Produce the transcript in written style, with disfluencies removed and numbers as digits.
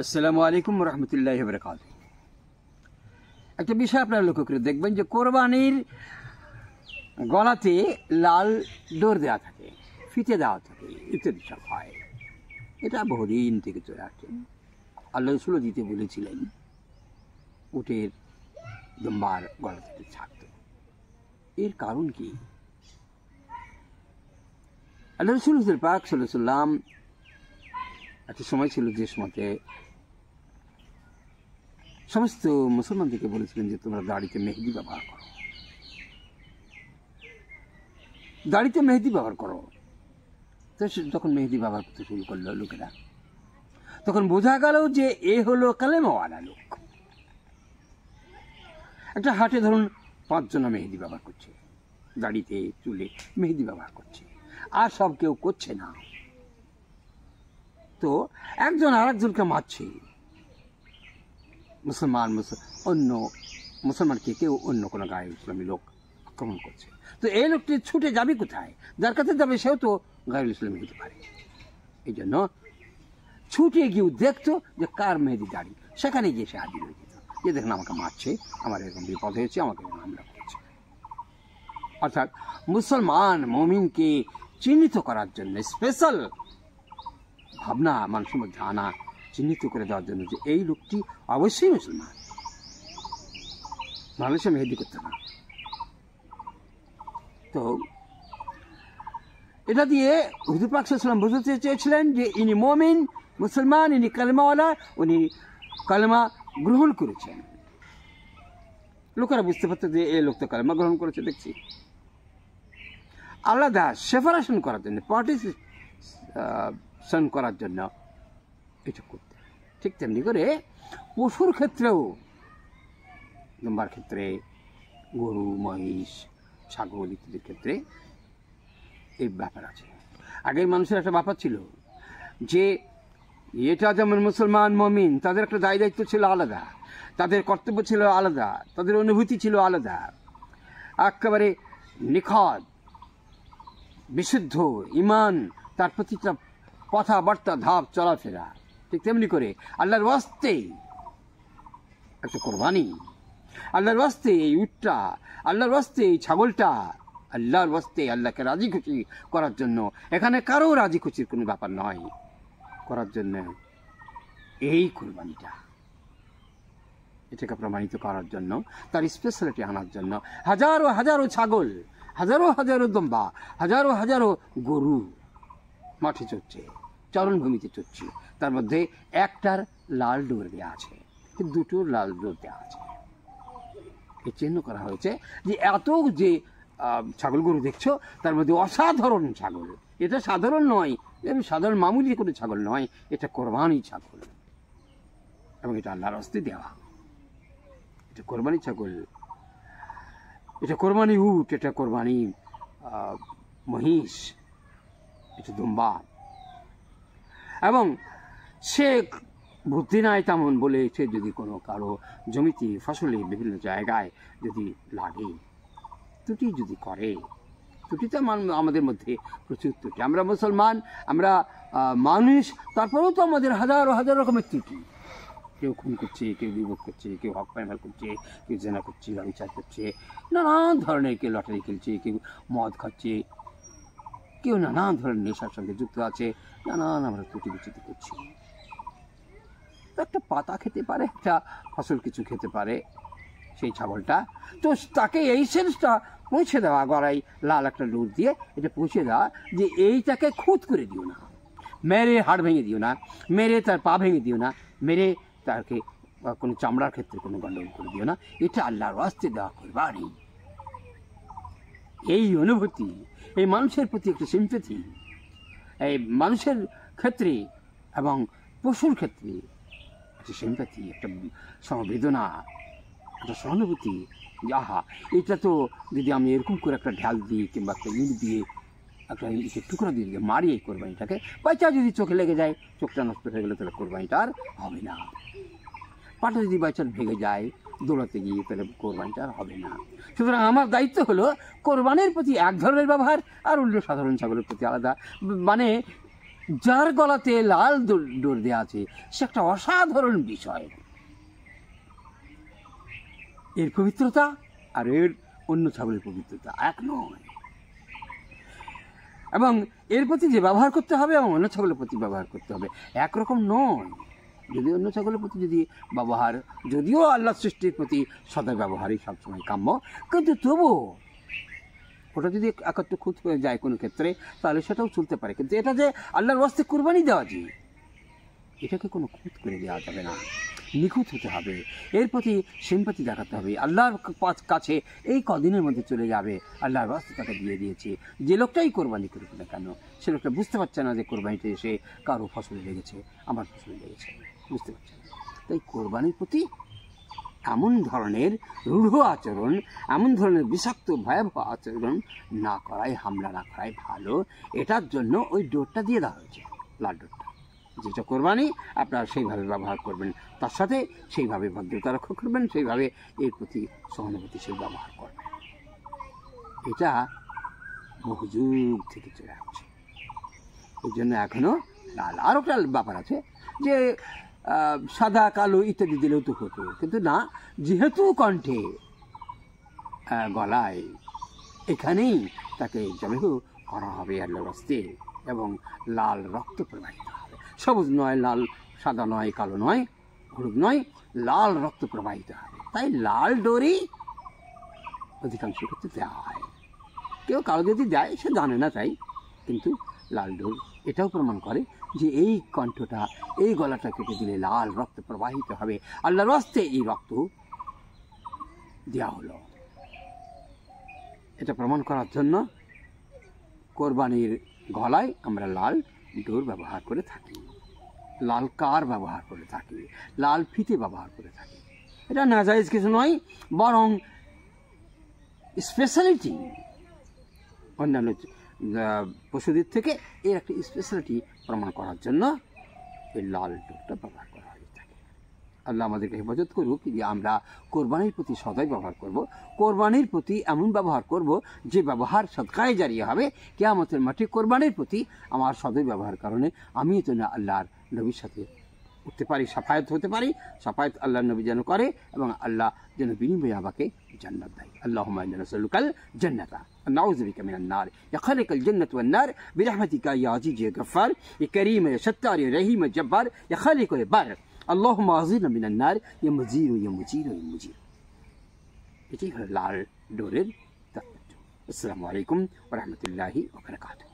আসসালামু আলাইকুম রহমতুল্লাহি ওয়া বারাকাতুহু। একটা বিষয় আপনারা লক্ষ্য করে দেখবেন যে কোরবানির গলাতে লাল ডোর দেওয়া থাকে, ফিতে দেওয়া থাকে, ইত্যাদি সব হয়। এটা বহুদিন থেকে চলে আসছে। আল্লাহ রাসূল দিতে বলেছিলেন উটের দুম্বার গলাতে থাকত। এর কারণ কি? আল্লাহ রাসূল পাক সাল্লাল্লাহু আলাইহি ওয়াসাল্লাম একটা সময় ছিল যে সময়তে সমস্ত মুসলমানদেরকে বলেছিলেন যে তোমরা দাড়িতে মেহেদি ব্যবহার করো, দাড়িতে মেহেদি ব্যবহার করো। তো যখন মেহেদি ব্যবহার করতে শুরু করলো লোকেরা, তখন বোঝা গেল যে এ হলো কালেমাওয়ালা লোক। একটা হাটে ধরুন 5 জন মেহেদি ব্যবহার করছে, দাড়িতে চুলে মেহেদি ব্যবহার করছে, আর সব কেউ করছে না। তো একজন আর একজনকে মারছে, অন্য মুসলমানকে কেউ অন্য কোনো গায়ে ইসলামী লোক আক্রমণ করছে। তো এই লোকটি ছুটে যাবে কোথায়? যার কাছে যাবে সেও তো গায়ে ইসলামী হতে পারে। এই জন্য ছুটে গিয়ে দেখতো যে কার মেহেদি দাড়ি, সেখানে গিয়ে সে হাজির হয়ে যেত, যে দেখেন আমাকে মারছে, আমার এরকম বিপদ হয়েছে, আমাকে হামলা করেছে। অর্থাৎ মুসলমান মুমিনকে চিহ্নিত করার জন্য স্পেশাল ভাবনা মানুষের মধ্যে আনা, চিহ্নিত করে দেওয়ার জন্য যে এই লোকটি অবশ্যই মুসলমান, নাহলে সে মেহেদি করতে না। তো এটা দিয়ে হুজুর পাক সাল্লাল্লাহু আলাইহি ওয়াসাল্লাম বুঝাতে চেয়েছিলেন যে ইনি মুমিন, মুসলমান, ইনি কালেমাওয়ালা, উনি কালেমা গ্রহণ করেছেন। লোকেরা বুঝতে পারতো যে এই লোক তো কালেমা গ্রহণ করেছে। দেখছি আলাদা সেপারেশন করার জন্য, পার্টিশন করার জন্য এটা করতে। ঠিক তেমনি করে পশুর ক্ষেত্রেও, দুম্বার ক্ষেত্রে, গরু, মহিষ, ছাগল ইত্যাদির ক্ষেত্রে এই ব্যাপার আছে। আগের মানুষের একটা ব্যাপার ছিল যে এটা যেমন মুসলমান মুমিন, তাদের একটা দায় দায়িত্ব ছিল আলাদা, তাদের কর্তব্য ছিল আলাদা, তাদের অনুভূতি ছিল আলাদা, একেবারে নিখত বিশুদ্ধ ইমান, তার প্রতিটা কথাবার্তা, ধাপ, চলাফেরা। ঠিক তেমনি করে আল্লাহর ওয়াস্তে একটা কোরবানি, আল্লাহর ওয়াস্তে এই উটটা, আল্লাহর ওয়াস্তে এই ছাগলটা, আল্লাহর ওয়াস্তে আল্লাহকে রাজি খুশি করার জন্য, এখানে কারো রাজি খুশির কোনো ব্যাপার নয়, করার জন্য এই কোরবানিটা, এটাকে প্রমাণিত করার জন্য, তার স্পেশালিটি আনার জন্য হাজারো হাজারো ছাগল, হাজারো হাজারো দম্বা, হাজারো হাজারো গরু মাঠে চড়ছে, চরণভূমিতে চড়ছে। তার মধ্যে একটার লাল ডোর দেওয়া আছে, দুটো লাল ডোর দেওয়া আছে। এই চিহ্ন করা হয়েছে যে এত যে ছাগল গরু দেখছো, তার মধ্যে অসাধারণ ছাগল, এটা সাধারণ নয়, সাধারণ মামুলি কোনো ছাগল নয়, এটা কোরবানি ছাগল, এবং এটা আল্লাহর হস্তে দেওয়া। এটা কোরবানি ছাগল, এটা কোরবানি উট, এটা কোরবানি মহিষ, এটা দুম্বা। এবং সে বুদ্ধি নাই তেমন বলে সে যদি কোনো কারো জমিতে, ফসলে, বিভিন্ন জায়গায় যদি লাগে, ত্রুটি যদি করে, ত্রুটি তো আমাদের মধ্যে প্রচুর ত্রুটি। আমরা মুসলমান, আমরা মানুষ, তারপরেও তো আমাদের হাজারো হাজার রকমের ত্রুটি। কেউ খুন করছে, কেউ বিভোগ করছে, কেউ হক পায়মাল করছে, কেউ জেনা করছে, ব্যভিচার করছে, নানান ধরনের, কেউ লটারি খেলছে, কেউ মদ খাচ্ছে, কেউ নানান ধরনের নেশার সঙ্গে যুক্ত আছে, নানান আমরা ত্রুটি বিচ্যুতি করছি। একটা পাতা খেতে পারে, একটা ফসল কিছু খেতে পারে সেই ছাগলটা, তো তাকে এই সেন্সটা পৌঁছে দেওয়া, গড়াই লাল একটা ডোর দিয়ে এটা পৌঁছে দেওয়া যে এইটাকে খুঁত করে দিও না, মেরে হাড় ভেঙে দিও না, মেরে তার পা ভেঙে দিও না, মেরে তাকে কোনো চামড়ার ক্ষেত্রে কোনো গণ্ডগোল করে দিও না, এটা আল্লাহর ওয়াস্তে দেওয়া কোরবানি। এই অনুভূতি, এই মানুষের প্রতি একটা সিম্প্যাথি, এই মানুষের ক্ষেত্রে এবং পশুর ক্ষেত্রে একটা সিম্প্যাথি, একটা সমবেদনা, একটা সহানুভূতি, যে আহা, এটা তো যদি আমি এরকম করে একটা ঢাল দিই কিংবা একটা ইট দিয়ে একটা টুকরো দিয়ে মারি এই কোরবানিটাকে, বাচ্চা যদি চোখে লেগে যায়, চোখটা নষ্ট হয়ে গেলে তাহলে কোরবানিটা আর হবে না। পাটা যদি বাচ্চার ভেঙে যায় দৌড়াতে গিয়ে, তাহলে কোরবানিটা আর হবে না। সুতরাং আমার দায়িত্ব হলো কোরবানির প্রতি এক ধরনের ব্যবহার, আর অন্য সাধারণ ছাগলের প্রতি আলাদা। মানে যার গলাতে লাল ডোর দেওয়া আছে সে একটা অসাধারণ বিষয়। এর পবিত্রতা আর এর অন্য ছাগলের পবিত্রতা এক নয়, এবং এর প্রতি যে ব্যবহার করতে হবে এবং অন্য ছাগলের প্রতি ব্যবহার করতে হবে একরকম নয়। যদি অন্য ছাগলের প্রতি যদি ব্যবহার, যদিও আল্লাহ সৃষ্টির প্রতি সদা ব্যবহারই সবসময় কাম্য, কিন্তু তবুও ওটা যদি একত্র খুঁত হয়ে যায় কোনো ক্ষেত্রে তাহলে সেটাও চলতে পারে। কিন্তু এটা যে আল্লাহর ওয়াস্তে কুরবানি দেওয়া যায়, এটাকে কোনো খুঁত করে দেওয়া যাবে না, নিখুঁত হতে হবে। এর প্রতি সিম্পাতি দেখাতে হবে। আল্লাহর কাছে এই কদিনের মধ্যে চলে যাবে, আল্লাহর ওয়াস্তে তাকে দিয়ে দিয়েছে। যে লোকটাই কোরবানি করুক না কেন, সে লোকটা বুঝতে পারছে না যে কোরবানিতে এসে কারো ফসল লেগেছে, আমার ফসল লেগেছে, বুঝতে পারছে না। তাই কোরবানির প্রতি এমন ধরনের রূঢ় আচরণ, এমন ধরনের বিষাক্ত ভয়াবহ আচরণ না করাই, হামলা না করাই ভালো। এটার জন্য ওই ডোরটা দিয়ে দেওয়া হয়েছে, লাল ডোরটা। যেটা কোরবানি আপনারা সেইভাবে ব্যবহার করবেন, তার সাথে সেইভাবে ভদ্রতা রক্ষা করবেন, সেইভাবে এর প্রতি সহানুভূতিশীল ব্যবহার করবেন। এটা বহুযুগ থেকে চলে আসছে। এই জন্য এখনও লাল। আরও একটা ব্যাপার আছে যে সাদা কালো ইত্যাদি দিলেও তো হতো, কিন্তু না, যেহেতু কণ্ঠে গলায় এখানেই তাকে জবেহ করা হবে আল্লাহর ওয়াস্তে, এবং লাল রক্ত প্রবাহিত হবে। সবুজ নয়, লাল, সাদা নয়, কালো নয়, হলুদ নয়, লাল রক্ত প্রবাহিত হবে। তাই লাল ডোরই অধিকাংশ ক্ষেত্রে দেওয়া হয়। কেউ কালো যদি দেয় সে জানে না, তাই। কিন্তু লাল ডোর এটাও প্রমাণ করে যে এই কণ্ঠটা, এই গলাটা কেটে দিলে লাল রক্ত প্রবাহিত হবে, আল্লাহর ওয়াস্তে এই রক্ত দেওয়া হলো। এটা প্রমাণ করার জন্য কোরবানির গলায় আমরা লাল ডোর ব্যবহার করে থাকি, লাল কার ব্যবহার করে থাকি, লাল ফিতে ব্যবহার করে থাকি। এটা নাজায়েজ কিছু নয়, বরং স্পেশালিটি। অন্যান্য পশুদের থেকে এর একটা স্পেশালিটি প্রমাণ করার জন্য এই লাল ডোরটা ব্যবহার করা হয়ে থাকে। আল্লাহ আমাদেরকে হেফাজত করুক যে আমরা কোরবানির প্রতি সদাই ব্যবহার করব, কোরবানির প্রতি এমন ব্যবহার করব যে ব্যবহার সদকায়ে জারিয়া হবে। কিয়ামতের মাঠে কোরবানির প্রতি আমার সদয় ব্যবহার কারণে আমি যেন আল্লাহর নবীর সাথে উঠতে পারি, সাফায়াত হতে পারি। সাফায়াত আল্লাহর নবী যেন করে, এবং আল্লাহ যেন বিনিময়ে আমাকে জান্নাত দেয়। আল্লাহুম্মা ইন্না নাসআলুকাল জান্নাতা ওয়া নাউযু বিকা মিনান নার। ইয়া খালিকাল জান্নাতি ওয়ান নার বিরহমাতিকা ইয়া আজিজ ইয়া গফফার ইয়া কারীম ইয়া সত্তার ইয়া রহিম ইয়া জব্বার ইয়া খালিক ইয়া বার। আল্লাহুম্মা আজিরনা মিনান নার ইয়া মুজির ইয়া মুজির ইয়া মুজির। এটাই হলো লাল ডোরের তাৎপর্য। আসসালামু আলাইকুম ওয়া রাহমাতুল্লাহি ওয়া বারাকাতুহু।